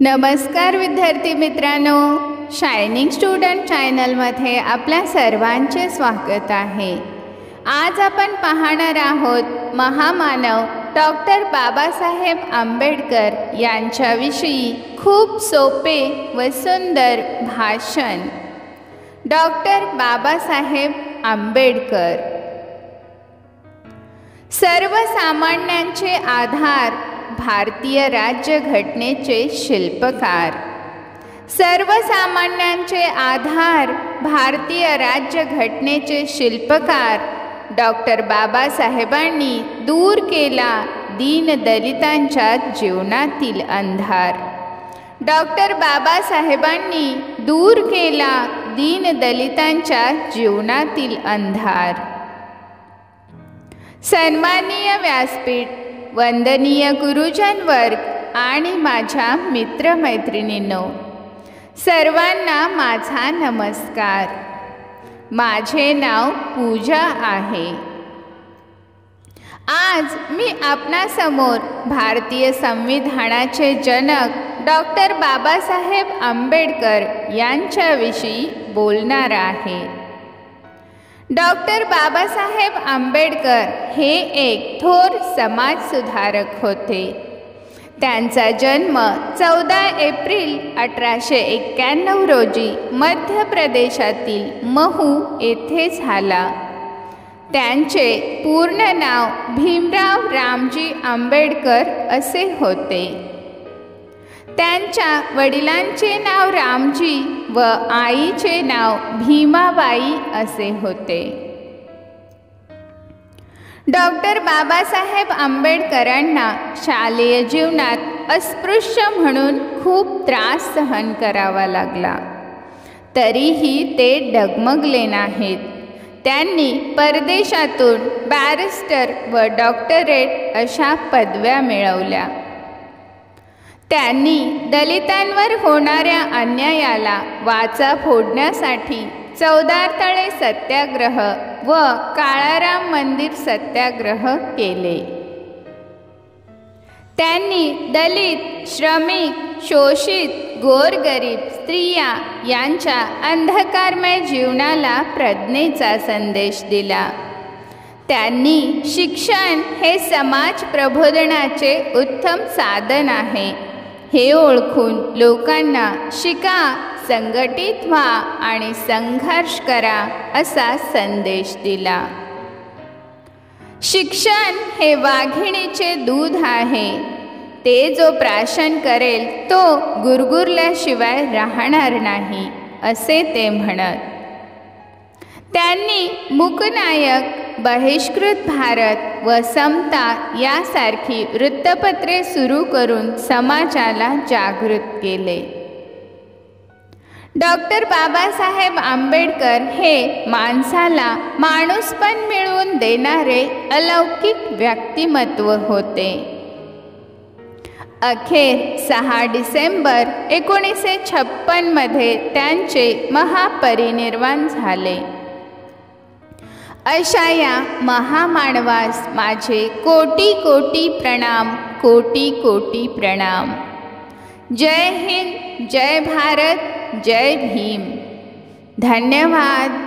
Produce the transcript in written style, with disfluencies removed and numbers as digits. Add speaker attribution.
Speaker 1: नमस्कार विद्यार्थी मित्रांनो, शायनिंग स्टुडंट चॅनलमध्ये आपल्या सर्वांचे स्वागत आहे। आज आपण पाहणार आहोत महामानव डॉक्टर बाबासाहेब आंबेडकर यांच्याविषयी खूप सोपे व सुंदर भाषण। डॉक्टर बाबासाहेब आंबेडकर सर्वसामान्यांचे आधार, भारतीय राज्यघटनेचे शिल्पकार। सर्वसामान्यांचे आधार, भारतीय राज्यघटनेचे शिल्पकार डॉक्टर बाबासाहेबांनी दूर केला दीनदलितांच्या जीवनातील अंधार। डॉक्टर बाबासाहेबांनी दूर केला दीनदलितांच्या जीवनातील अंधार। सन्माननीय व्यासपीठ, वंदनीय गुरुजन वर्ग आणि माझ्या मित्रमैत्रिणींनो, सर्वांना माझा नमस्कार। माझे नाव पूजा आहे। आज मी आपणासमोर भारतीय संविधानाचे जनक डॉक्टर बाबासाहेब आंबेडकर यांच्याविषयी बोलणार आहे। डॉक्टर बाबासाहेब आंबेडकर हे एक थोर समाजसुधारक होते। त्यांचा जन्म 14 एप्रिल 1891 रोजी मध्य प्रदेशातील महू येथे झाला। त्यांचे पूर्ण नाव भीमराव रामजी आंबेडकर असे होते। त्यांच्या वडिलांचे नाव रामजी व आईचे नाव भीमाबाई असे होते। डॉक्टर बाबासाहेब आंबेडकरांना शालेय जीवनात अस्पृश्य म्हणून खूप त्रास सहन करावा लागला, तरीही ते डगमगले नाहीत। त्यांनी परदेशातून बॅरिस्टर व डॉक्टरेट अशा पदव्या मिळवल्या। त्यांनी दलितांवर होणाऱ्या अन्यायाला वाचा फोडण्यासाठी चौदार सत्याग्रह व काळाराम मंदिर सत्याग्रह केले। त्यांनी दलित, श्रमिक, शोषित, गोरगरीब स्त्रिया यांच्या अंधकारमय जीवनाला प्रज्ञेचा संदेश दिला। त्यांनी शिक्षण हे समाज प्रबोधनाचे उत्तम साधन आहे हे ओळखून लोकांना शिका, संघटित व्हा आणि संघर्ष करा असा संदेश दिला। शिक्षण हे वाघिणीचे दूध आहे, ते जो प्राशन करेल तो गुरगुरल्याशिवाय राहणार नाही असे ते म्हणत। त्यांनी मूकनायक, बहिष्कृत भारत व समता यासारखी वृत्तपत्रे सुरू करून समाजाला जागृत केले। डॉक्टर बाबासाहेब आंबेडकर हे माणसाला माणूसपण मिळवून देणारे अलौकिक व्यक्तिमत्व होते। अखेर 6 डिसेंबर 1956 मध्ये त्यांचे महापरिनिर्वाण झाले। अशा या महामानवास माझे कोटी कोटी प्रणाम, कोटी कोटी प्रणाम। जय हिंद, जय भारत, जय भीम। धन्यवाद।